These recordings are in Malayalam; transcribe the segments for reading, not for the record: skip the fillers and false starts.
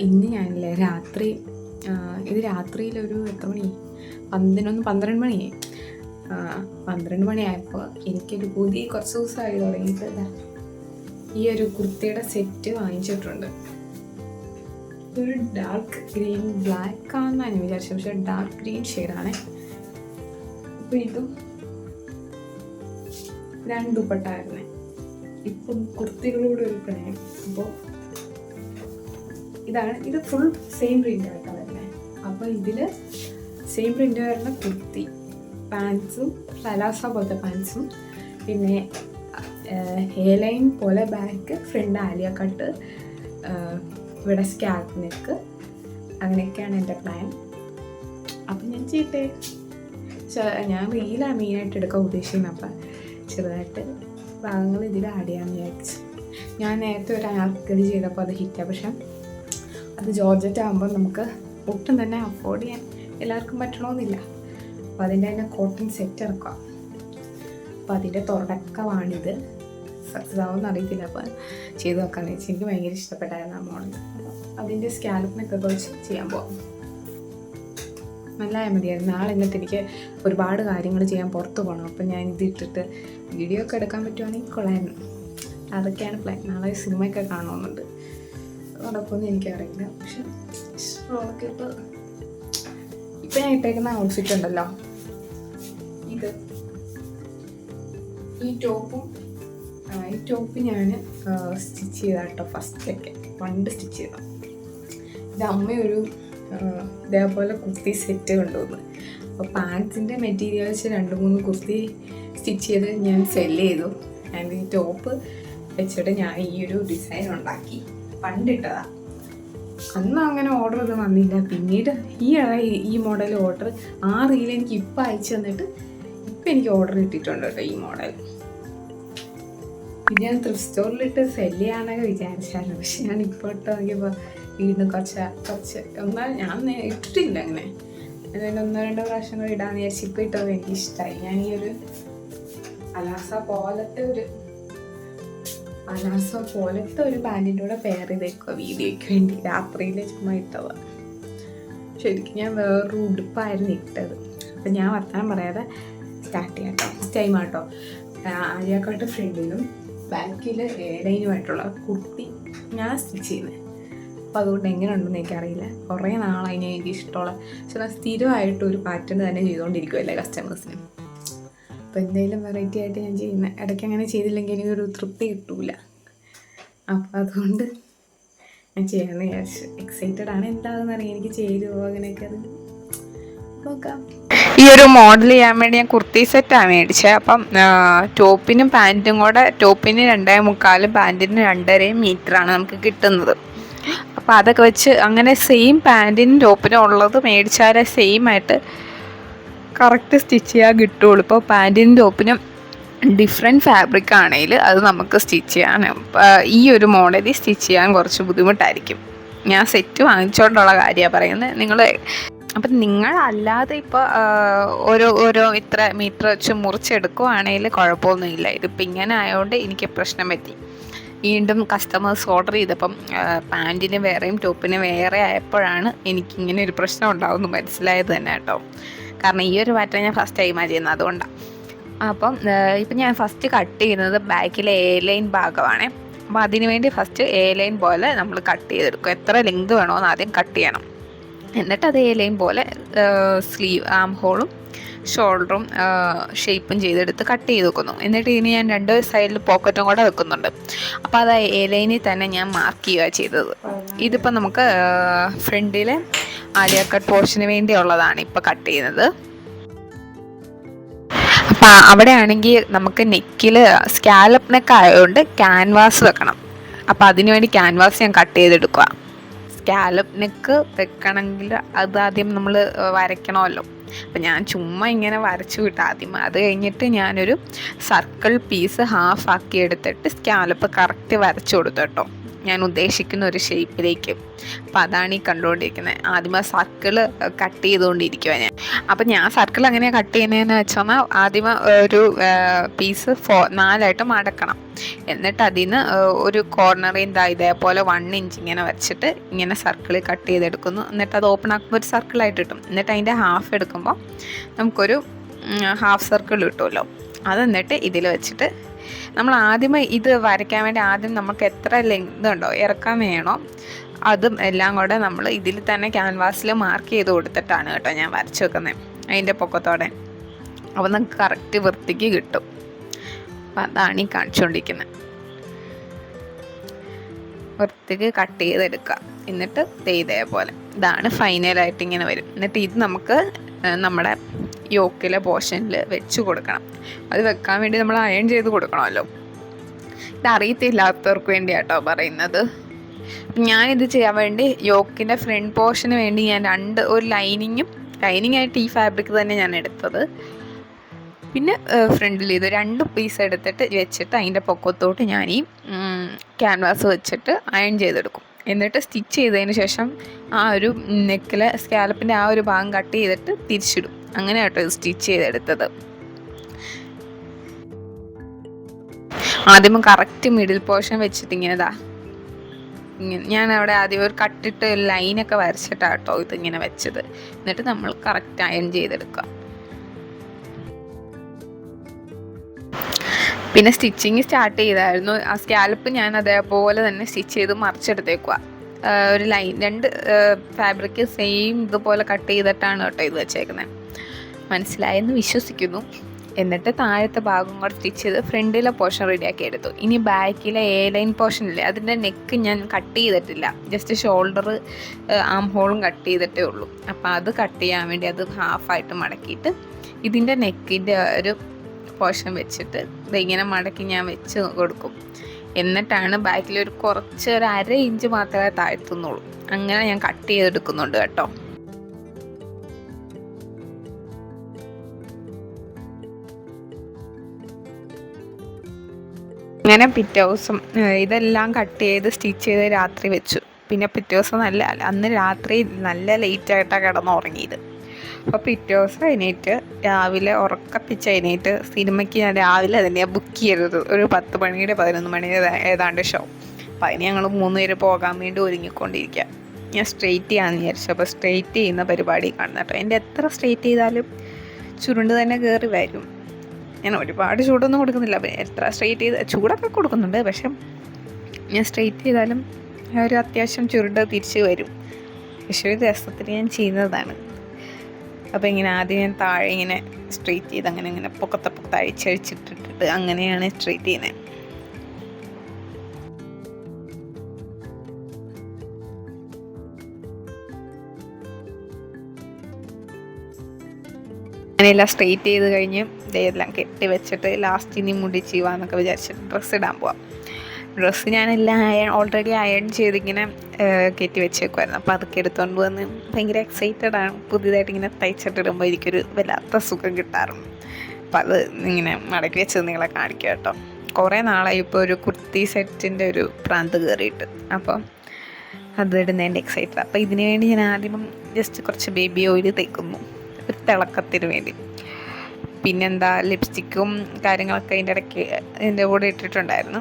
ഇന്ന് ഞാനില്ലേ രാത്രി ഇത് രാത്രിയിലൊരു എത്ര മണി 12 മണിയായി. 12 മണിയായപ്പോൾ എനിക്കൊരു പുതിയ കുറച്ച് ദിവസമായി തുടങ്ങിയിട്ട് ഈ ഒരു കുർത്തിയുടെ സെറ്റ് വാങ്ങിച്ചിട്ടുണ്ട്. ഒരു ഡാർക്ക് ഗ്രീൻ ബ്ലാക്ക് ആണെന്നാണ് ഞാൻ വിചാരിച്ചത്, പക്ഷേ ഡാർക്ക് ഗ്രീൻ ഷെയ്ഡാണ്. അപ്പോൾ ഇതും 2 ദുപ്പട്ടായിരുന്നേ. ഇപ്പം കുർത്തികളോട് ഒരു പ്രണയം. അപ്പോൾ ഇത് ഫുൾ സെയിം പ്രിൻ്റ് ആയിട്ടാണ് വരുന്നത്. അപ്പോൾ ഇതിൽ സെയിം പ്രിൻ്റ് വരുന്ന കുർത്തി, പാൻസും പലാസ പോലത്തെ പാൻസും, പിന്നെ ഹെയർ ലൈൻ പോലെ ബാക്ക്, ഫ്രണ്ട് ആലിയ കട്ട്, ഇവിടെ സ്കാൽപ്പ് നെക്ക്, അങ്ങനെയൊക്കെയാണ് എൻ്റെ പ്ലാൻ. അപ്പം ഞാൻ ചെയ്യട്ടെ. ഞാൻ റീലാണ് മെയിനായിട്ട് എടുക്കാൻ ഉദ്ദേശിക്കുന്നത്. അപ്പം ചെറുതായിട്ട് ഭാഗങ്ങൾ ഇതിൽ ആഡ് ചെയ്യാമെന്ന് വിചാരിച്ചു. ഞാൻ നേരത്തെ ഒരു ആർക്കടി ചെയ്തപ്പോൾ അത് ഹിറ്റാണ്, പക്ഷെ അത് ജോർജറ്റ് ആകുമ്പോൾ നമുക്ക് ഒട്ടും തന്നെ അഫോർഡ് ചെയ്യാൻ എല്ലാവർക്കും പറ്റണമെന്നില്ല. അപ്പോൾ അതിൻ്റെ തന്നെ കോട്ടൺ സെറ്റ് ഇറക്കാം. അപ്പോൾ അതിൻ്റെ തുടക്കമാണിത്. സക്സസ് ആവുമെന്ന് അറിയത്തില്ല, അപ്പോൾ ചെയ്ത് നോക്കാമെന്ന് വെച്ചാൽ എനിക്ക് ഭയങ്കര ഇഷ്ടപ്പെട്ടായിരുന്നു ആ മോഡൽ. അതിൻ്റെ സ്കാൽപ്പിനൊക്കെ കുറച്ച് ചെയ്യാൻ പോകാം. നല്ലതായ മതിയായിരുന്നു. നാളെ എന്നിട്ട് എനിക്ക് ഒരുപാട് കാര്യങ്ങൾ ചെയ്യാൻ പുറത്ത് പോകണം. അപ്പം ഞാൻ ഇത് ഇട്ടിട്ട് വീഡിയോ ഒക്കെ എടുക്കാൻ പറ്റുവാണെങ്കിൽ കൊള്ളായിരുന്നു. അതൊക്കെയാണ് പ്ലാൻ. നാളെ സിനിമയൊക്കെ കാണുന്നുണ്ട്. നടക്കുമെന്ന് എനിക്കറിയില്ല, പക്ഷെ ഇപ്പോൾ ഞാൻ ഇട്ടേക്കുന്ന ഔട്ട്ഫിറ്റ് ഉണ്ടല്ലോ, ഈ ടോപ്പ് ഞാൻ സ്റ്റിച്ച് ചെയ്ത കേട്ടോ. ഫസ്റ്റൊക്കെ പണ്ട് സ്റ്റിച്ച് ചെയ്ത ഇത് അമ്മയൊരു ഇതേപോലെ കുർത്തി സെറ്റ് കൊണ്ടുവന്നു. അപ്പോൾ പാൻസിൻ്റെ മെറ്റീരിയൽ വെച്ച് 2-3 കുർത്തി സ്റ്റിച്ച് ചെയ്ത് ഞാൻ സെല്ല് ചെയ്തു. ആൻഡ് ഈ ടോപ്പ് വെച്ചിട്ട് ഞാൻ ഈ ഒരു ഡിസൈൻ ഉണ്ടാക്കി. പണ്ടിട്ടതാ. അന്ന് അങ്ങനെ ഓർഡർ ഒന്നും വന്നില്ല. പിന്നീട് ഈ മോഡൽ ഓർഡർ റീൽ എനിക്ക് ഇപ്പം അയച്ചു തന്നിട്ട് ഇപ്പം എനിക്ക് ഓർഡർ കിട്ടിയിട്ടുണ്ട് കേട്ടോ ഈ മോഡൽ. ഇത് ഞാൻ ത്രിഫ്റ്റ് സ്റ്റോറിലിട്ട് സെല്ല് ചെയ്യാനൊക്കെ വിചാരിച്ചായിരുന്നു, പക്ഷെ ഞാൻ ഇപ്പോൾ ഇട്ട് നോക്കിയപ്പോൾ വീണ്ടും കുറച്ച് എന്നാൽ ഞാൻ ഇട്ടിട്ടില്ല. അങ്ങനെ അതിൽ 1-2 പ്രാവശ്യങ്ങൾ ഇടാന്ന് വിചാരിച്ച് ഇപ്പം ഇട്ടത് എനിക്ക് ഇഷ്ടമായി. ഞാൻ ഈ ഒരു അലാസ പോലത്തെ ഒരു പാൻറ്റിൻ്റെ കൂടെ പെയർ ചെയ്തേക്കുക വീഡിയോയ്ക്ക് വേണ്ടി. രാത്രിയിൽ ചുമ്മാ ഇട്ടതാണ്. ശരിക്കും ഞാൻ വേറൊരു ഉടുപ്പായിരുന്നു ഇട്ടത്. അപ്പം ഞാൻ വർത്തമാനം പറയാതെ സ്റ്റാർട്ട് ചെയ്യാം കേട്ടോ. ടൈം ആട്ടോ. ആലിയക്കട്ട് ഫ്രണ്ടിലും ബാക്കിൽ ലൈനുമായിട്ടുള്ള കുർത്തി ഞാൻ സ്റ്റിച്ച് ചെയ്യുന്നത്. അപ്പോൾ അതുകൊണ്ട് എങ്ങനെ ഉണ്ടെന്ന് എനിക്കറിയില്ല. കുറേ നാളായി ഞാൻ എനിക്ക് ഇഷ്ടമുള്ള സ്ഥിരമായിട്ടൊരു പാറ്റേൺ തന്നെ ചെയ്തുകൊണ്ടിരിക്കുമല്ലേ കസ്റ്റമേഴ്സിന്. അപ്പോൾ എന്തെങ്കിലും വെറൈറ്റി ആയിട്ട് ഞാൻ ചെയ്യുന്നത്. ഇടയ്ക്ക് അങ്ങനെ ചെയ്തില്ലെങ്കിൽ എനിക്കൊരു തൃപ്തി കിട്ടൂല. അപ്പോൾ അതുകൊണ്ട് ഞാൻ ചെയ്യാമെന്ന് വിചാരിച്ചു. എക്സൈറ്റഡ് ആണ്. എന്താണെന്ന് അറിയാം എനിക്ക് ചേരുമോ അങ്ങനെയൊക്കെ, അത് നോക്കാം. ഈ ഒരു മോഡൽ ചെയ്യാൻ വേണ്ടി ഞാൻ കുർത്തി സെറ്റാണ് മേടിച്ചത്. അപ്പം ടോപ്പിനും പാൻറ്റും കൂടെ, ടോപ്പിന് 2.25 പാൻറ്റിന് 2.5 മീറ്ററാണ് നമുക്ക് കിട്ടുന്നത്. അപ്പോൾ അതൊക്കെ വെച്ച് അങ്ങനെ സെയിം പാൻറ്റിനും ടോപ്പിനും ഉള്ളത് മേടിച്ചാലേ സെയിം ആയിട്ട് കറക്റ്റ് സ്റ്റിച്ച് ചെയ്യാൻ കിട്ടുള്ളൂ. ഇപ്പോൾ പാൻറ്റിനും ടോപ്പിനും ഡിഫറെൻറ്റ് ഫാബ്രിക് ആണെങ്കിൽ അത് നമുക്ക് സ്റ്റിച്ച് ചെയ്യാൻ ഈ ഒരു മോഡലിൽ സ്റ്റിച്ച് ചെയ്യാൻ കുറച്ച് ബുദ്ധിമുട്ടായിരിക്കും. ഞാൻ സെറ്റ് വാങ്ങിച്ചുകൊണ്ടുള്ള കാര്യമാണ് പറയുന്നത്. അപ്പം നിങ്ങളല്ലാതെ ഇപ്പോൾ ഓരോ ഇത്ര മീറ്റർ വെച്ച് മുറിച്ചെടുക്കുവാണെങ്കിൽ കുഴപ്പമൊന്നുമില്ല. ഇതിപ്പോൾ ഇങ്ങനെ ആയതുകൊണ്ട് എനിക്ക് പ്രശ്നം പറ്റി. വീണ്ടും കസ്റ്റമേഴ്സ് ഓർഡർ ചെയ്തപ്പം പാൻറ്റിന് വേറെയും ടോപ്പിന് വേറെ ആയപ്പോഴാണ് എനിക്കിങ്ങനെ ഒരു പ്രശ്നം ഉണ്ടാവുമെന്ന് മനസ്സിലായത് തന്നെ കേട്ടോ. കാരണം ഈ ഒരു പാറ്റേൺ ഞാൻ ഫസ്റ്റ് ടൈമാണ് ചെയ്യുന്നത്, അതുകൊണ്ടാണ്. അപ്പം ഇപ്പം ഞാൻ ഫസ്റ്റ് കട്ട് ചെയ്യുന്നത് ബാക്കിലെ ലൈൻ ഭാഗമാണ്. അപ്പോൾ അതിന് വേണ്ടി ഫസ്റ്റ് ലൈൻ പോലെ നമ്മൾ കട്ട് ചെയ്തെടുക്കും. എത്ര ലെങ്ത് വേണമെന്ന് ആദ്യം കട്ട് ചെയ്യണം. എന്നിട്ട് അത് ലൈൻ പോലെ സ്ലീവ്, ആം ഹോളും ഷോൾഡറും ഷേപ്പും ചെയ്തെടുത്ത് കട്ട് ചെയ്ത് വെക്കുന്നു. എന്നിട്ട് ഇനി ഞാൻ 2 സൈഡിൽ പോക്കറ്റും കൂടെ വെക്കുന്നുണ്ട്. അപ്പോൾ അത് ലൈനിൽ തന്നെ ഞാൻ മാർക്ക് ചെയ്യുക ചെയ്തത്. ഇതിപ്പോൾ നമുക്ക് ഫ്രണ്ടിലെ ആലിയ കട്ട് പോർഷന് വേണ്ടിയുള്ളതാണ് ഇപ്പോൾ കട്ട് ചെയ്യുന്നത്. അപ്പം അവിടെ ആണെങ്കിൽ നമുക്ക് നെക്കിൽ സ്കാലപ്പ് നെക്ക് ആയതുകൊണ്ട് ക്യാൻവാസ് വെക്കണം. അപ്പോൾ അതിന് വേണ്ടി ക്യാൻവാസ് ഞാൻ കട്ട് ചെയ്തെടുക്കുക. സ്കാലപ്പ് നെക്ക് വെക്കണമെങ്കിൽ അതാദ്യം നമ്മൾ വരയ്ക്കണമല്ലോ. അപ്പം ഞാൻ ചുമ്മാ ഇങ്ങനെ വരച്ചു വിട്ടു ആദ്യം. അത് കഴിഞ്ഞിട്ട് ഞാനൊരു സർക്കിൾ പീസ് ഹാഫ് ആക്കി എടുത്തിട്ട് സ്കാലപ്പ് കറക്റ്റ് വരച്ചു കൊടുത്തു കേട്ടോ. ഞാൻ ഉദ്ദേശിക്കുന്ന ഒരു ഷേപ്പിലേക്ക്. അപ്പോൾ അതാണ് ഈ കണ്ടുകൊണ്ടിരിക്കുന്നത്. ആദ്യമേ സർക്കിൾ കട്ട് ചെയ്തുകൊണ്ടിരിക്കുക ഞാൻ. അപ്പം ഞാൻ സർക്കിൾ എങ്ങനെയാണ് കട്ട് ചെയ്യുന്നതെന്ന് വെച്ചാൽ ആദ്യമേ ഒരു പീസ് 4ആയിട്ട് മടക്കണം. എന്നിട്ട് അതിൽ നിന്ന് ഒരു കോർണറിൽ നിന്ന് ഇതേപോലെ 1 ഇഞ്ച് ഇങ്ങനെ വെച്ചിട്ട് ഇങ്ങനെ സർക്കിൾ കട്ട് ചെയ്തെടുക്കുന്നു. എന്നിട്ട് അത് ഓപ്പൺ ആക്കുമ്പോൾ ഒരു സർക്കിളായിട്ട് കിട്ടും. എന്നിട്ട് അതിൻ്റെ ഹാഫ് എടുക്കുമ്പോൾ നമുക്കൊരു ഹാഫ് സർക്കിൾ കിട്ടുമല്ലോ. അത് എന്നിട്ട് ഇതിൽ വെച്ചിട്ട് നമ്മൾ ആദ്യമേ ഇത് വരയ്ക്കാൻ വേണ്ടി ആദ്യം നമുക്ക് എത്ര ലെങ്ത് ഉണ്ടോ ഇറക്കാൻ വേണോ അതും എല്ലാം കൂടെ നമ്മൾ ഇതിൽ തന്നെ ക്യാൻവാസിൽ മാർക്ക് ചെയ്ത് കൊടുത്തിട്ടാണ് കേട്ടോ ഞാൻ വരച്ച് വെക്കുന്നത് അതിൻ്റെ പൊക്കത്തോടെ. അപ്പോൾ നമുക്ക് കറക്റ്റ് വൃത്തിക്ക് കിട്ടും. അപ്പം അതാണ് ഈ കാണിച്ചുകൊണ്ടിരിക്കുന്നത്. വൃത്തിക്ക് കട്ട് ചെയ്തെടുക്കുക. എന്നിട്ട് ഇതേപോലെ ഇതാണ് ഫൈനലായിട്ട് ഇങ്ങനെ വരും. എന്നിട്ട് ഇത് നമുക്ക് നമ്മുടെ യോക്കിലെ പോർഷനിൽ വെച്ച് കൊടുക്കണം. അത് വെക്കാൻ വേണ്ടി നമ്മൾ അയൺ ചെയ്ത് കൊടുക്കണമല്ലോ. ഇത് അറിയത്തില്ലാത്തവർക്ക് വേണ്ടിയാട്ടോ പറയുന്നത്. ഞാനിത് ചെയ്യാൻ വേണ്ടി യോക്കിൻ്റെ ഫ്രണ്ട് പോർഷന് വേണ്ടി ഞാൻ ഒരു ലൈനിങ് ആയിട്ട് ഈ ഫാബ്രിക് തന്നെ ഞാൻ എടുത്തത്. പിന്നെ ഫ്രണ്ടിൽ ഇത് 2 പീസ് എടുത്തിട്ട് വെച്ചിട്ട് അതിൻ്റെ പൊക്കത്തോട്ട് ഞാൻ ഈ ക്യാൻവാസ് വെച്ചിട്ട് അയൺ ചെയ്തെടുക്കും. എന്നിട്ട് സ്റ്റിച്ച് ചെയ്തതിന് ശേഷം ആ ഒരു നെക്കിലെ സ്കാലപ്പിൻ്റെ ആ ഒരു ഭാഗം കട്ട് ചെയ്തിട്ട് തിരിച്ചിടും. അങ്ങനെ കേട്ടോ ഇത് സ്റ്റിച്ച് ചെയ്തെടുത്തത്. ആദ്യം കറക്റ്റ് മിഡിൽ പോർഷൻ വെച്ചിട്ട് ഇങ്ങനെ ഞാൻ അവിടെ ആദ്യം ഒരു കട്ടിട്ട് ലൈനൊക്കെ വരച്ചിട്ടാട്ടോ ഇതിങ്ങനെ വെച്ചത്. എന്നിട്ട് നമ്മൾ കറക്റ്റ് അയൺ ചെയ്തെടുക്കുക. പിന്നെ സ്റ്റിച്ചിങ് സ്റ്റാർട്ട് ചെയ്തായിരുന്നു. ആ സ്കാലപ്പ് ഞാൻ അതേപോലെ തന്നെ സ്റ്റിച്ച് ചെയ്ത് മറിച്ചെടുത്തേക്കുക. ഒരു ലൈൻ 2 ഫാബ്രിക് സെയിം ഇതുപോലെ കട്ട് ചെയ്തിട്ടാണ് കേട്ടോ ഇത് വെച്ചേക്കുന്നത്. മനസ്സിലായെന്ന് വിശ്വസിക്കുന്നു. എന്നിട്ട് താഴത്തെ ഭാഗം കൂടെ സ്റ്റിച്ച് ചെയ്ത് ഫ്രണ്ടിലെ പോർഷൻ റെഡിയാക്കി എടുത്തു. ഇനി ബാക്കിലെ ലൈൻ പോർഷനില്ലേ അതിൻ്റെ നെക്ക് ഞാൻ കട്ട് ചെയ്തിട്ടില്ല. ജസ്റ്റ് ഷോൾഡർ ആം ഹോളും കട്ട് ചെയ്തിട്ടേ ഉള്ളൂ. അപ്പോൾ അത് കട്ട് ചെയ്യാൻ വേണ്ടി അത് ഹാഫായിട്ട് മടക്കിയിട്ട് ഇതിൻ്റെ നെക്കിൻ്റെ ഒരു പോർഷൻ വെച്ചിട്ട് ഇതിങ്ങനെ മടക്കി ഞാൻ വെച്ച് കൊടുക്കും. എന്നിട്ടാണ് ബാക്കിൽ ഒരു കുറച്ച് ഒരു 1/2 ഇഞ്ച് മാത്രമേ താഴ്ത്തുന്നുള്ളൂ. അങ്ങനെ ഞാൻ കട്ട് ചെയ്തെടുക്കുന്നുണ്ട് കേട്ടോ. അങ്ങനെ പിറ്റേ ദിവസം ഇതെല്ലാം കട്ട് ചെയ്ത് സ്റ്റിച്ച് ചെയ്ത് രാത്രി വെച്ചു. പിന്നെ പിറ്റേ ദിവസം അന്ന് രാത്രി നല്ല ലേറ്റായിട്ടാണ് കിടന്നുറങ്ങിയത്. അപ്പോൾ പിറ്റേ ദിവസം എണീറ്റ് രാവിലെ ഉറക്കപ്പിച്ച് എണീറ്റ് സിനിമയ്ക്ക് ഞാൻ രാവിലെ തന്നെയാണ് ബുക്ക് ചെയ്തത്. ഒരു 10 മണിയുടെ 11 മണിയുടെ ഏതാണ്ട് ഷോ. അപ്പോൾ അതിന് ഞങ്ങൾ 3 പേര് പോകാൻ വേണ്ടി ഒരുങ്ങിക്കൊണ്ടിരിക്കുക. ഞാൻ സ്ട്രെയിറ്റ് ചെയ്യാമെന്ന് വിചാരിച്ചു. അപ്പോൾ സ്ട്രെയിറ്റ് ചെയ്യുന്ന പരിപാടി കാണുന്ന കേട്ടോ. എൻ്റെ എത്ര സ്ട്രെയിറ്റ് ചെയ്താലും ചുരുണ്ട് തന്നെ കയറി വരും. ഞാൻ ഒരുപാട് ചൂടൊന്നും കൊടുക്കുന്നില്ല. എത്ര സ്ട്രെയിറ്റ് ചെയ്ത് ചൂടൊക്കെ കൊടുക്കുന്നുണ്ട്. പക്ഷെ ഞാൻ സ്ട്രെയിറ്റ് ചെയ്താലും ഒരു അത്യാവശ്യം ചുരുണ്ട് തിരിച്ച് വരും. പക്ഷേ ഒരു രസത്തിന് ഞാൻ ചെയ്യുന്നതാണ്. അപ്പോൾ ഇങ്ങനെ ആദ്യം ഞാൻ താഴെ ഇങ്ങനെ സ്ട്രെയിറ്റ് ചെയ്ത് അങ്ങനെ പൊക്കത്തെ അഴിച്ചഴിച്ചിട്ടിട്ട് അങ്ങനെയാണ് സ്ട്രെയിറ്റ് ചെയ്യുന്നത്. അങ്ങനെയെല്ലാം സ്ട്രെയിറ്റ് ചെയ്ത് കഴിഞ്ഞ് ഇതെല്ലാം കെട്ടി വെച്ചിട്ട് ലാസ്റ്റ് ഇനി മുടി ചെയ്യുവാന്നൊക്കെ വിചാരിച്ചിട്ട് ഡ്രസ്സ് ഇടാൻ പോവാം. ഡ്രസ്സ് ഞാനെല്ലാം ഓൾറെഡി അയൺ ചെയ്തിങ്ങനെ കെട്ടി വെച്ചേക്കുമായിരുന്നു. അപ്പോൾ അതൊക്കെ എടുത്തുകൊണ്ട് വന്ന് ഭയങ്കര എക്സൈറ്റഡാണ്. പുതിയതായിട്ട് ഇങ്ങനെ തയ്ച്ചിട്ടിടുമ്പോൾ എനിക്കൊരു വല്ലാത്ത സുഖം കിട്ടാറുണ്ട്. അപ്പോൾ അത് ഇങ്ങനെ മടക്കി വെച്ചത് നിങ്ങളെ കാണിക്കുക കേട്ടോ. കുറേ നാളായി ഇപ്പോൾ ഒരു കുർത്തി സെറ്റിൻ്റെ ഒരു പ്രാന്ത് കയറിയിട്ട്. അപ്പോൾ അതിടുന്നതിൻ്റെ എക്സൈറ്റഡ്. അപ്പോൾ ഇതിന് വേണ്ടി ഞാൻ ആദ്യം ജസ്റ്റ് കുറച്ച് ബേബി ഓയിൽ തേക്കുന്നു ഒരു തിളക്കത്തിന് വേണ്ടി. പിന്നെന്താ ലിപ്സ്റ്റിക്കും കാര്യങ്ങളൊക്കെ അതിൻ്റെ ഇടയ്ക്ക് ഇതിൻ്റെ കൂടെ ഇട്ടിട്ടുണ്ടായിരുന്നു.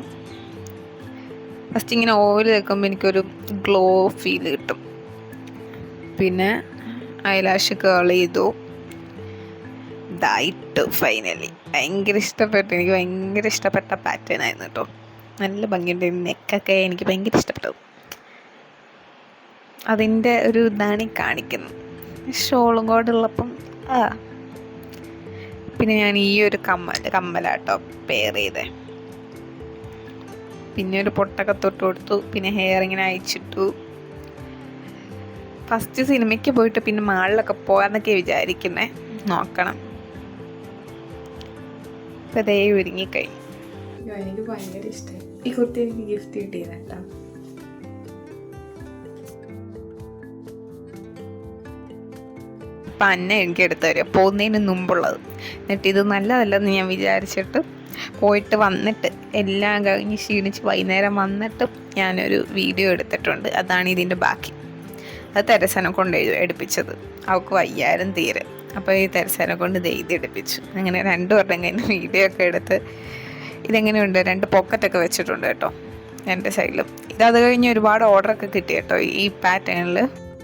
ഫസ്റ്റ് ഇങ്ങനെ ഓയിൽ തേക്കുമ്പോൾ എനിക്കൊരു ഗ്ലോ ഫീൽ കിട്ടും. പിന്നെ ഐലാഷ് കേൾ ചെയ്തു. ഇതായിട്ട് ഫൈനലി ഭയങ്കര ഇഷ്ടപ്പെട്ടു. എനിക്ക് ഭയങ്കര ഇഷ്ടപ്പെട്ട പാറ്റേൺ ആയിരുന്നു കേട്ടോ. നല്ല ഭംഗിയുണ്ട്. നെക്കൊക്കെ എനിക്ക് ഭയങ്കര ഇഷ്ടപ്പെട്ടു. അതിൻ്റെ ഒരു ഇതാണ് കാണിക്കുന്നത്. ഷോളും കൂടെ ഉള്ളപ്പം പിന്നെ ഞാൻ ഈ ഒരു കമ്മലാട്ടോ പെയർ ചെയ്തേ. പിന്നെ ഒരു പൊട്ടൊക്കെ തൊട്ട് കൊടുത്തു. പിന്നെ ഹെയർ ഇങ്ങനെ അയച്ചിട്ടു. ഫസ്റ്റ് സിനിമയ്ക്ക് പോയിട്ട് പിന്നെ മാളിലൊക്കെ പോകാന്നൊക്കെ വിചാരിക്കുന്നേ. നോക്കണം. ഇപ്പം അതേ ഒരുങ്ങിക്കഴിഞ്ഞു. എനിക്ക് ഭയങ്കര ഇഷ്ടമായി ഈ കുർത്തി. എനിക്ക് ഗിഫ്റ്റ് കിട്ടിയതാട്ടോ. അപ്പം അന്ന എനിക്ക് എടുത്തു തരിക പോകുന്നതിന് മുമ്പുള്ളത്. എന്നിട്ട് ഇത് നല്ലതല്ലെന്ന് ഞാൻ വിചാരിച്ചിട്ട് പോയിട്ട് വന്നിട്ട് എല്ലാം കഴിഞ്ഞ് ക്ഷീണിച്ച് വൈകുന്നേരം വന്നിട്ട് ഞാനൊരു വീഡിയോ എടുത്തിട്ടുണ്ട്. അതാണ് ഇതിൻ്റെ ബാക്കി. അത് തെരസനെ കൊണ്ട് എടുപ്പിച്ചത്. അവൾക്ക് വയ്യാരും തീരെ. അപ്പോൾ ഈ തെരസനെ കൊണ്ട് ഇത് എടുപ്പിച്ചു. അങ്ങനെ 2 പേരുടെ കയ്യിൽ നിന്ന് വീഡിയോ ഒക്കെ എടുത്ത്. ഇതെങ്ങനെയുണ്ട്, 2 പോക്കറ്റൊക്കെ വെച്ചിട്ടുണ്ട് കേട്ടോ എൻ്റെ സൈഡിലും. അത് കഴിഞ്ഞ് ഒരുപാട് ഓർഡറൊക്കെ കിട്ടി കേട്ടോ ഈ പാറ്റേണിൽ.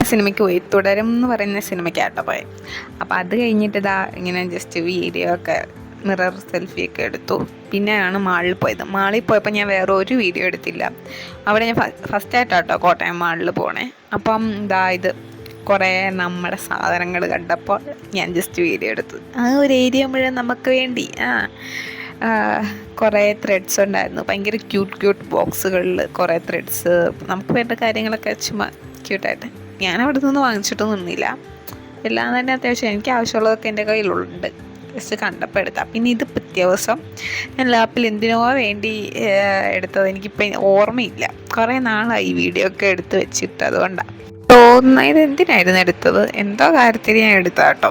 സിനിമയ്ക്ക് പോയി, തുടരും എന്ന് പറയുന്ന സിനിമയ്ക്കാട്ടോ പോയി. അപ്പോൾ അത് കഴിഞ്ഞിട്ട് ഇങ്ങനെ ജസ്റ്റ് വീഡിയോ ഒക്കെ മിറർ സെൽഫിയൊക്കെ എടുത്തു. പിന്നെയാണ് മാളിൽ പോയത്. മാളിൽ പോയപ്പോൾ ഞാൻ വേറെ ഒരു വീഡിയോ എടുത്തില്ല. അവിടെ ഞാൻ ഫസ്റ്റായിട്ടാട്ടോ കോട്ടയം മാളിൽ പോണേ. അപ്പം ഇത് കുറേ നമ്മുടെ സാധനങ്ങൾ കണ്ടപ്പോൾ ഞാൻ ജസ്റ്റ് വീഡിയോ എടുത്തു. ആ ഒരു ഏരിയ മുഴുവൻ നമുക്ക് വേണ്ടി കുറേ ത്രെഡ്സ് ഉണ്ടായിരുന്നു. ഭയങ്കര ക്യൂട്ട് ബോക്സുകളിൽ കുറേ ത്രെഡ്സ്, നമുക്ക് വേണ്ട കാര്യങ്ങളൊക്കെ ചുമ്മാ ക്യൂട്ടായിട്ട്. ഞാൻ അവിടെ നിന്ന് വാങ്ങിച്ചിട്ടൊന്നും നിന്നില്ല. എല്ലാം തന്നെ അത്യാവശ്യം എനിക്ക് ആവശ്യമുള്ളതൊക്കെ എൻ്റെ കയ്യിലുണ്ട്. ജസ്റ്റ് കണ്ടപ്പോൾ എടുത്താൽ. പിന്നെ ഇത് പിറ്റേ ദിവസം ഞാൻ ലാപ്പിൽ എന്തിനോ വേണ്ടി എടുത്തത്, എനിക്കിപ്പോൾ ഓർമ്മയില്ല. കുറേ നാളായി ഈ വീഡിയോ ഒക്കെ എടുത്ത് വെച്ചിട്ട്. അതുകൊണ്ടാണ് തോന്നുന്നത് ഇത് എന്തിനായിരുന്നു എടുത്തത്, എന്തോ കാര്യത്തിൽ ഞാൻ എടുത്താൽ കേട്ടോ.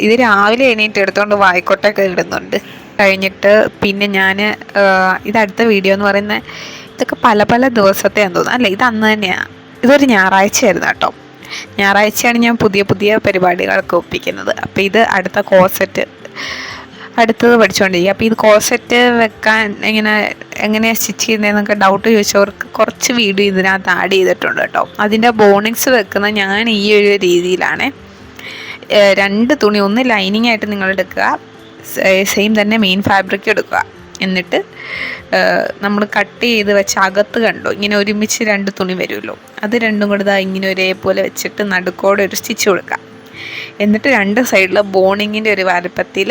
ഇത് രാവിലെ എണീറ്റ് എടുത്തുകൊണ്ട് വായിക്കോട്ടൊക്കെ ഇടുന്നുണ്ട്. കഴിഞ്ഞിട്ട് പിന്നെ ഞാൻ ഇതടുത്ത വീഡിയോ എന്ന് പറയുന്നത് ഇതൊക്കെ പല ദിവസത്തെയാണെന്ന് തോന്നുന്നു. അല്ല, ഇത് അന്ന് തന്നെയാണ്. ഇതൊരു ഞായറാഴ്ചയായിരുന്നു കേട്ടോ. ഞായറാഴ്ചയാണ് ഞാൻ പുതിയ പരിപാടികളൊക്കെ ഒപ്പിക്കുന്നത്. അപ്പോൾ ഇത് അടുത്ത കോസെറ്റ് അടുത്തത് പഠിച്ചുകൊണ്ടിരിക്കുക. അപ്പോൾ ഇത് കോസെറ്റ് വെക്കാൻ എങ്ങനെയാണ് സ്റ്റിച്ച് ചെയ്യുന്നതെന്നൊക്കെ ഡൗട്ട് ചോദിച്ചവർക്ക് കുറച്ച് വീഡിയോ ഇതിനകത്ത് ആഡ് ചെയ്തിട്ടുണ്ട് കേട്ടോ. അതിൻ്റെ ബോണിങ്സ് വെക്കുന്നത് ഞാൻ ഈ ഒരു രീതിയിലാണ്. 2 തുണി, ഒന്ന് ലൈനിങ് ആയിട്ട് നിങ്ങൾ എടുക്കുക, സെയിം തന്നെ മെയിൻ ഫാബ്രിക് എടുക്കുക. എന്നിട്ട് നമ്മൾ കട്ട് ചെയ്ത് വെച്ച് അകത്ത് കണ്ടോ ഇങ്ങനെ ഒരുമിച്ച് 2 തുണി വരുമല്ലോ, അത് രണ്ടും കൂടെ ഇങ്ങനെ ഒരേപോലെ വെച്ചിട്ട് നടുക്കോടെ ഒരു സ്റ്റിച്ച് കൊടുക്കുക. എന്നിട്ട് 2 സൈഡിൽ ബോണിങ്ങിൻ്റെ ഒരു വലുപ്പത്തിൽ,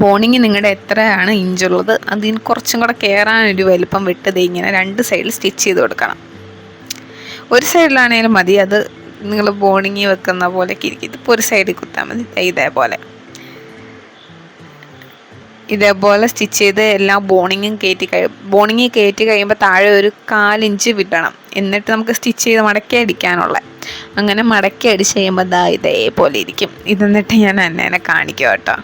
ബോണിങ് നിങ്ങളുടെ എത്രയാണ് ഇഞ്ചുള്ളത് അതിന് കുറച്ചും കൂടെ കയറാനൊരു വലുപ്പം വിട്ടത് ഇങ്ങനെ 2 സൈഡിൽ സ്റ്റിച്ച് ചെയ്ത് കൊടുക്കണം. ഒരു സൈഡിലാണെങ്കിലും മതി, അത് നിങ്ങൾ ബോണിങ് വെക്കുന്ന പോലെ ഇരിക്കും. ഇതിപ്പോൾ ഒരു സൈഡിൽ കുത്താൽ മതി. ഇതേപോലെ സ്റ്റിച്ച് ചെയ്ത് എല്ലാം ബോണിങ് കയറ്റി കഴിയുമ്പോൾ താഴെ ഒരു 1/4 ഇഞ്ച് വിടണം. എന്നിട്ട് നമുക്ക് സ്റ്റിച്ച് ചെയ്ത് മടക്കി അടിക്കാനുള്ള. അങ്ങനെ മടക്കി അടിച്ച് കഴിയുമ്പോൾ ഇതേപോലെ ഇരിക്കും. ഇതെന്നിട്ട് ഞാൻ എന്നെ കാണിക്കും കേട്ടോ.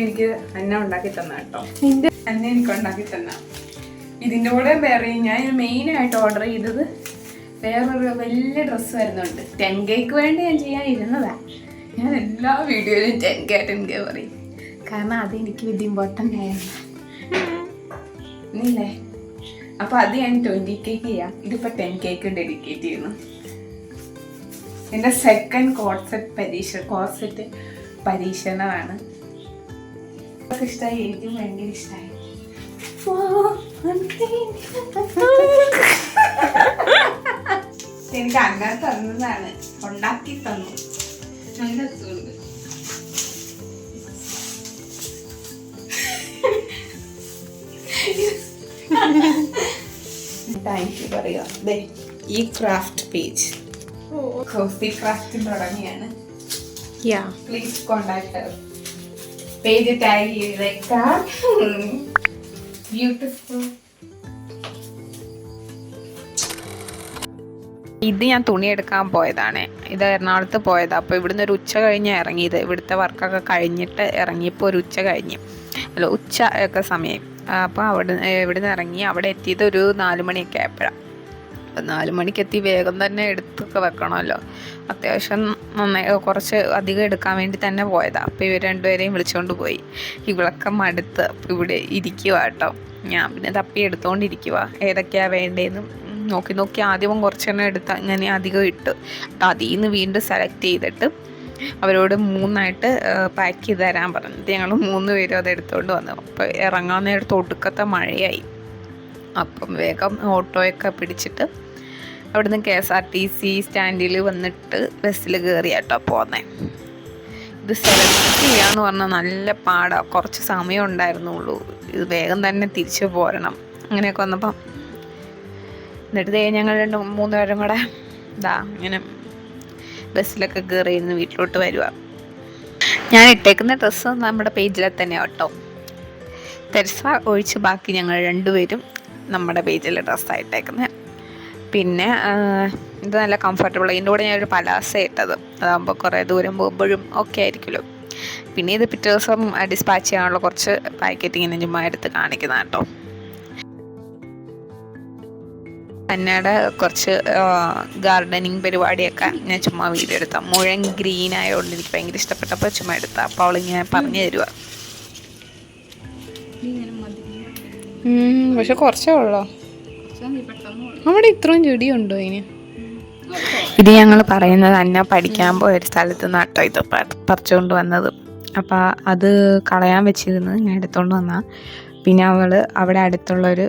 എനിക്ക് അന്ന ഉണ്ടാക്കി തന്ന കേട്ടോ. അന്ന എനിക്ക് ഉണ്ടാക്കി തന്ന. ഇതിൻ്റെ കൂടെ വേറെ ഞാൻ മെയിനായിട്ട് ഓർഡർ ചെയ്തത് വേറൊരു വലിയ ഡ്രസ്സ് വരുന്നുണ്ട്. 10Kക്ക് വേണ്ടി ഞാൻ ചെയ്യാൻ ഇരുന്നതാണ്. ഞാൻ എല്ലാ വീഡിയോയിലും 10K പറയും, കാരണം അതെനിക്ക് വലിയ ഇമ്പോർട്ടൻ്റ് ആയിരുന്നു ഇല്ലേ. അപ്പോൾ അത് ഞാൻ 20Kക്ക് ചെയ്യാം. ഇതിപ്പോൾ 10Kക്ക് ഡെഡിക്കേറ്റ് ചെയ്യുന്നു. എൻ്റെ സെക്കൻഡ് കോർസെറ്റ് പരീക്ഷണമാണ്. ഇഷ്ടമായി, എനിക്കും ഭയങ്കര ഇഷ്ടമായി. എനിക്ക് അങ്ങനെ തന്നതാണ്, ഉണ്ടാക്കി തന്നു. നല്ല രസമുണ്ട്. താങ്ക് യു പറയാ. ഈ ക്രാഫ്റ്റ് പേജ് കോസി ക്രാഫ്റ്റ് തുടങ്ങിയാണ്. Please contact. പേജ് ടാഗ് ചെയ്തേക്കാം. ബ്യൂട്ടിഫുൾ. ഇത് ഞാൻ തുണി എടുക്കാൻ പോയതാണ്. ഇത് എറണാകുളത്ത് പോയതാണ്. അപ്പോൾ ഇവിടുന്ന് ഒരു ഉച്ച കഴിഞ്ഞ് ഇറങ്ങിയത്. ഇവിടുത്തെ വർക്കൊക്കെ കഴിഞ്ഞിട്ട് ഇറങ്ങിയപ്പോൾ ഒരു ഉച്ച ഒക്കെ സമയം. അപ്പോൾ ഇവിടുന്ന് ഇറങ്ങി അവിടെ എത്തിയത് ഒരു 4 മണിയൊക്കെ ആയപ്പോഴാണ്. അപ്പോൾ 4 മണിക്ക് എത്തി വേഗം തന്നെ എടുത്തൊക്കെ വെക്കണമല്ലോ. അത്യാവശ്യം നന്നായി കുറച്ച് അധികം എടുക്കാൻ വേണ്ടി തന്നെ പോയതാണ്. അപ്പോൾ ഇവർ 2 പേരെയും വിളിച്ചുകൊണ്ട് പോയി. ഇവളൊക്കെ മടുത്ത് ഇവിടെ ഇരിക്കുക കേട്ടോ. ഞാൻ പിന്നെ തപ്പി എടുത്തുകൊണ്ടിരിക്കുക, ഏതൊക്കെയാണ് വേണ്ടതെന്നും നോക്കി ആദ്യം കുറച്ചെണ്ണം എടുത്ത് അങ്ങനെ അധികം ഇട്ടു. അതിൽ നിന്ന് വീണ്ടും സെലക്ട് ചെയ്തിട്ട് അവരോട് 3 പാക്ക് ചെയ്ത് തരാൻ പറഞ്ഞിട്ട് ഞങ്ങൾ 3 പേരും അത് എടുത്തുകൊണ്ട് വന്നു. അപ്പോൾ ഇറങ്ങാൻ നേരത്ത് ഒടുക്കത്തെ മഴയായി. അപ്പം വേഗം ഓട്ടോയൊക്കെ പിടിച്ചിട്ട് അവിടുന്ന് KSRTC സ്റ്റാൻഡിൽ വന്നിട്ട് ബസ്സിൽ കയറിയാട്ടോ പോന്നേ. ഇത് സെലക്ട് ചെയ്യാന്ന് പറഞ്ഞാൽ നല്ല പാടാണ്. കുറച്ച് സമയം ഉണ്ടായിരുന്നുള്ളൂ. ഇത് വേഗം തന്നെ തിരിച്ചു പോരണം. അങ്ങനെയൊക്കെ വന്നപ്പം എന്നിട്ട് ഞങ്ങൾ 2-3 പേരും കൂടെ ഇങ്ങനെ ബസ്സിലൊക്കെ കയറിയിരുന്ന് വീട്ടിലോട്ട് വരിക. ഞാൻ ഇട്ടേക്കുന്ന ഡ്രസ്സ് നമ്മുടെ പേജിലെ തന്നെയാണ് കേട്ടോ. തെരസ ഒഴിച്ച് ബാക്കി ഞങ്ങൾ 2 പേരും നമ്മുടെ പേജിലെ ഡ്രസ്സായിട്ടേക്കുന്നത്. പിന്നെ ഇത് നല്ല കംഫർട്ടബിൾ. ഇതിൻ്റെ കൂടെ ഞാനൊരു പലാസ ഇട്ടത്, അതാകുമ്പോൾ കുറേ ദൂരം പോകുമ്പോഴും ഒക്കെ ആയിരിക്കുമല്ലോ. പിന്നെ ഇത് പിറ്റേ ദിവസം ഡിസ്പാച്ച് ചെയ്യാനുള്ള കുറച്ച് പാക്കറ്റ് ഇങ്ങനെ ചുമ്മാ എടുത്ത് കാണിക്കുന്ന കേട്ടോ. അന്നയുടെ കുറച്ച് ഗാർഡനിങ് പരിപാടിയൊക്കെ ഞാൻ ചുമ്മാ വീഡിയോ എടുത്താൽ, മുഴുവൻ ഗ്രീൻ ആയതുകൊണ്ട് എനിക്ക് ഭയങ്കര ഇഷ്ടപ്പെട്ടപ്പോൾ ചുമ്മാ എടുത്താൽ. അപ്പോൾ അവളിങ്ങനെ പറഞ്ഞു തരുക. പക്ഷെ കുറച്ചേ ഉള്ളോ അവിടെ ഇത്രയും ചെടിയുണ്ടോ ഇതിന്? ഇത് ഞങ്ങൾ പറയുന്നത് അന്ന പഠിക്കാൻ പോയ ഒരു സ്ഥലത്ത് നട്ടോ ഇത് പറിച്ചുകൊണ്ട് വന്നത്. അപ്പോൾ അത് കളയാൻ വെച്ചിരുന്നത് ഞാൻ എടുത്തുകൊണ്ട് വന്നാൽ, പിന്നെ അവൾ അവിടെ അടുത്തുള്ളൊരു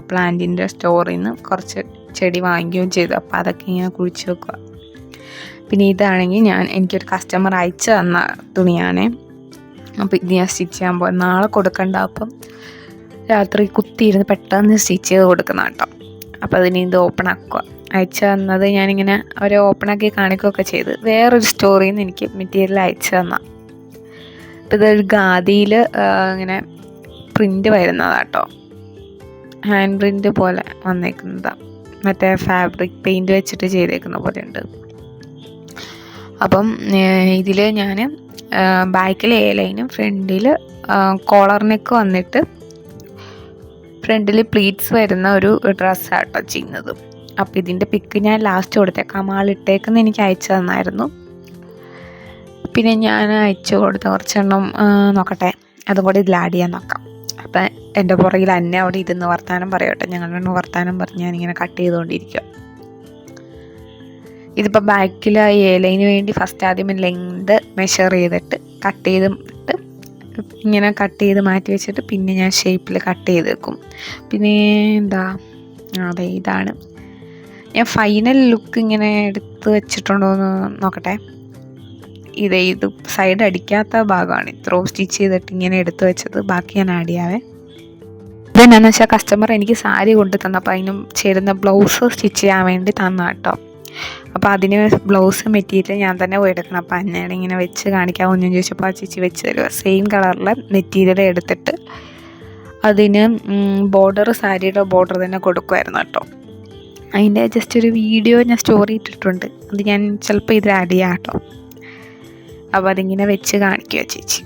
പ്ലാന്റിൻ്റെ സ്റ്റോറിൽ നിന്ന് കുറച്ച് ചെടി വാങ്ങിക്കുകയും ചെയ്തു. അപ്പോൾ അതൊക്കെ ഇങ്ങനെ കുഴിച്ച് വെക്കുക. പിന്നെ ഇതാണെങ്കിൽ എനിക്കൊരു കസ്റ്റമർ അയച്ചു തന്ന തുണിയാണേ. അപ്പോൾ ഇത് ഞാൻ സ്റ്റിച്ച് ചെയ്യാൻ പോയി, നാളെ കൊടുക്കണ്ട. അപ്പം രാത്രി കുത്തിയിരുന്ന് പെട്ടെന്ന് സ്റ്റിച്ച് ചെയ്ത് കൊടുക്കുന്ന കേട്ടോ. അപ്പോൾ അതിന് ഇത് ഓപ്പൺ ആക്കുക. അയച്ചു തന്നത് ഞാനിങ്ങനെ അവരെ ഓപ്പണാക്കി കാണിക്കുകയൊക്കെ ചെയ്ത്. വേറൊരു സ്റ്റോറിയിൽ നിന്ന് എനിക്ക് മെറ്റീരിയൽ അയച്ചു തന്ന. അപ്പോൾ ഇതൊരു ഖാദിയിൽ ഇങ്ങനെ പ്രിൻ്റ് വരുന്നതാട്ടോ, ഹാൻഡ് പ്രിൻ്റ് പോലെ വന്നേക്കുന്നതാണ്. മറ്റേ ഫാബ്രിക് പെയിൻറ്റ് വെച്ചിട്ട് ചെയ്തേക്കുന്ന പോലെ ഉണ്ട്. അപ്പം ഇതിൽ ഞാൻ ബാക്കിൽ എ ലൈനും ഫ്രണ്ടിൽ കോളർ നെക്ക് വന്നിട്ട് ഫ്രണ്ടിൽ പ്ലീറ്റ്സ് വരുന്ന ഒരു ഡ്രസ്സാട്ടോ ചെയ്യുന്നത്. അപ്പോൾ ഇതിൻ്റെ പിക്ക് ഞാൻ ലാസ്റ്റ് കൊടുത്തേക്കാം. ആളിട്ടേക്കെന്ന് എനിക്ക് അയച്ചു തന്നായിരുന്നു. പിന്നെ ഞാൻ അയച്ചു കൊടുത്ത കുറച്ചെണ്ണം നോക്കട്ടെ, അതും കൂടി ഇതിൽ ആഡ് ചെയ്യാൻ നോക്കാം. അപ്പം എൻ്റെ പുറകിൽ അന്നെ അവിടെ ഇരുന്ന് വർത്താനം പറയട്ടെ. ഞങ്ങൾ വർത്താനം പറഞ്ഞ് ഞാനിങ്ങനെ കട്ട് ചെയ്തുകൊണ്ടിരിക്കുക. ഇതിപ്പോൾ ബാക്കിൽ എ ലൈന് വേണ്ടി ഫസ്റ്റ് ആദ്യം ലെങ്ത് മെഷർ ചെയ്തിട്ട് കട്ട് ചെയ്തിട്ട് ഇങ്ങനെ കട്ട് ചെയ്ത് മാറ്റി വെച്ചിട്ട് പിന്നെ ഞാൻ ഷേപ്പിൽ കട്ട് ചെയ്ത് വെക്കും. പിന്നെ എന്താ, അതെ ഇതാണ് ഞാൻ ഫൈനൽ ലുക്ക് ഇങ്ങനെ എടുത്ത് വെച്ചിട്ടുണ്ടോ എന്ന് നോക്കട്ടെ. ഇത് സൈഡ് അടിക്കാത്ത ഭാഗമാണ് ഇത്രോ സ്റ്റിച്ച് ചെയ്തിട്ട് ഇങ്ങനെ എടുത്ത് വെച്ചത്. ബാക്കി ഞാൻ ആഡ് ചെയ്യാവേ. ഇതെന്നാന്ന് വെച്ചാൽ കസ്റ്റമർ എനിക്ക് സാരി കൊണ്ട് തന്നപ്പോൾ അതിനും ചേരുന്ന ബ്ലൗസ് സ്റ്റിച്ച് ചെയ്യാൻ വേണ്ടി തന്ന കേട്ടോ. അപ്പോൾ അതിന് ബ്ലൗസ് മെറ്റീരിയൽ ഞാൻ തന്നെ പോയി എടുക്കണം. അപ്പോൾ അന്നേരം ഇങ്ങനെ വെച്ച് കാണിക്കാമോ എന്ന് ചോദിച്ചപ്പോൾ ആ ചേച്ചി വെച്ച് തരുക. സെയിം കളറിലെ മെറ്റീരിയൽ എടുത്തിട്ട് അതിന് ബോർഡർ, സാരിയുടെ ബോർഡർ തന്നെ കൊടുക്കുമായിരുന്നു കേട്ടോ. അതിൻ്റെ ജസ്റ്റ് ഒരു വീഡിയോ ഞാൻ സ്റ്റോറി ഇട്ടിട്ടുണ്ട്, അത് ഞാൻ ചിലപ്പോൾ ഇതിൽ ആഡ് ചെയ്യാം കേട്ടോ. അപ്പോൾ അതിങ്ങനെ വെച്ച് കാണിക്കുക ചേച്ചി.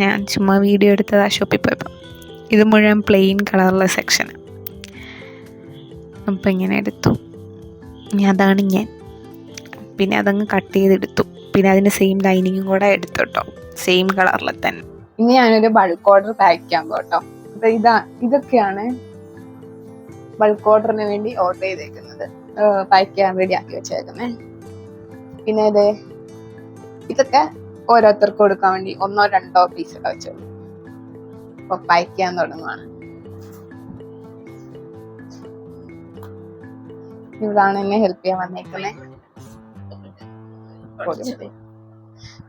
ഞാൻ ചുമ്മാ വീഡിയോ എടുത്തത് ആ ഷോപ്പിൽ പോയപ്പോൾ. ഇത് മുഴുവൻ പ്ലെയിൻ കളറുള്ള സെക്ഷന്. അപ്പോൾ ഇങ്ങനെ എടുത്തു. അതാണ് ഞാൻ. പിന്നെ അതങ്ങ് കട്ട് ചെയ്തെടുത്തു. പിന്നെ അതിന് സെയിം ലൈനിങ്ങും കൂടെ എടുത്തു കേട്ടോ, സെയിം കളറിൽ തന്നെ. ഇനി ഞാനൊരു ബൾക്ക് ഓർഡർ പാക്ക് ചെയ്യാൻ പോട്ടോ. അപ്പോൾ ഇതൊക്കെയാണ് ബൾക്ക് ഓർഡറിന് വേണ്ടി ഓർഡർ ചെയ്തേക്കുന്നത്, പാക്ക് ചെയ്യാൻ റെഡി ആക്കി വെച്ചേക്കുന്നത്. പിന്നെ ഇതൊക്കെ ഓരോരുത്തർക്ക് കൊടുക്കാൻ വേണ്ടി 1-2 പീസൊക്കെ വെച്ചോളൂ. അപ്പോൾ പാക്ക് ചെയ്യാൻ തുടങ്ങുവാണ്. ഇവിടാണ് എന്നെ ഹെൽപ്പ് ചെയ്യാൻ വന്നേക്കുന്നത്.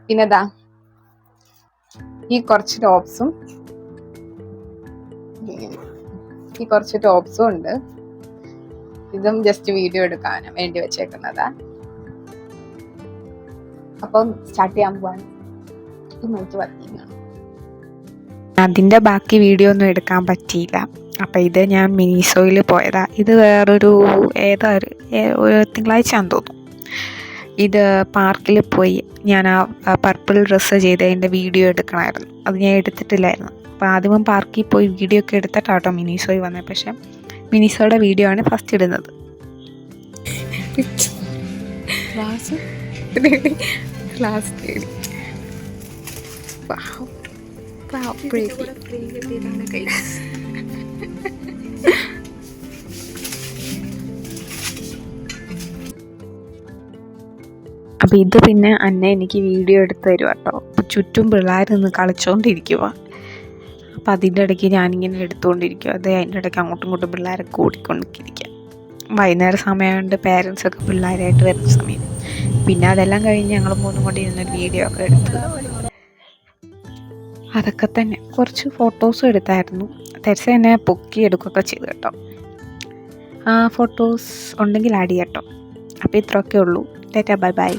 പിന്നെ ഈ കുറച്ച് ടോപ്സും ഉണ്ട്. ഇതും ജസ്റ്റ് വീഡിയോ എടുക്കാൻ വേണ്ടി വെച്ചേക്കുന്നതാ. അപ്പം സ്റ്റാർട്ട് ചെയ്യാൻ പോവാണ്. അതിൻ്റെ ബാക്കി വീഡിയോ ഒന്നും എടുക്കാൻ പറ്റിയില്ല. അപ്പം ഇത് ഞാൻ മിനിസോയിൽ പോയതാ. ഇത് വേറൊരു ഒരു തിങ്കളാഴ്ചയാണെന്ന് തോന്നുന്നു. ഇത് പാർക്കിൽ പോയി ഞാൻ ആ പർപ്പിൾ ഡ്രസ്സ് ചെയ്തതിൻ്റെ വീഡിയോ എടുക്കണമായിരുന്നു. അത് ഞാൻ എടുത്തിട്ടില്ലായിരുന്നു. അപ്പോൾ ആദ്യമേ പാർക്കിൽ പോയി വീഡിയോ ഒക്കെ എടുത്തിട്ടാട്ടോ മിനിസോയിൽ വന്നത്. പക്ഷേ മിനിസോയുടെ വീഡിയോ ആണ് ഫസ്റ്റ് ഇടുന്നത്. അപ്പം ഇത് പിന്നെ അന്നെ എനിക്ക് വീഡിയോ എടുത്ത് തരും കേട്ടോ. അപ്പം ചുറ്റും പിള്ളേർ നിന്ന് കളിച്ചുകൊണ്ടിരിക്കുക. അപ്പം അതിൻ്റെ ഇടയ്ക്ക് ഞാനിങ്ങനെ എടുത്തുകൊണ്ടിരിക്കുക. അത് അതിൻ്റെ ഇടയ്ക്ക് അങ്ങോട്ടും ഇങ്ങോട്ടും പിള്ളേരൊക്കെ ഓടിക്കൊണ്ടിരിക്കുക. വൈകുന്നേര സമയമുണ്ട്, പേരൻസൊക്കെ പിള്ളേരായിട്ട് വരുന്ന സമയം. പിന്നെ അതെല്ലാം കഴിഞ്ഞ് ഞങ്ങൾ മൂന്നും കൊണ്ട് ഇരുന്നൊരു വീഡിയോ ഒക്കെ എടുത്ത് അതൊക്കെ തന്നെ. കുറച്ച് ഫോട്ടോസും എടുത്തായിരുന്നു. തെരച്ച എന്നെ പൊക്കി എടുക്കുകയൊക്കെ ചെയ്തു കേട്ടോ. ആ ഫോട്ടോസ് ഉണ്ടെങ്കിൽ ആഡ് ചെയ്യാം കേട്ടോ. അപ്പോൾ ഇത്രയൊക്കെ ഉള്ളൂ. Tata, bye bye.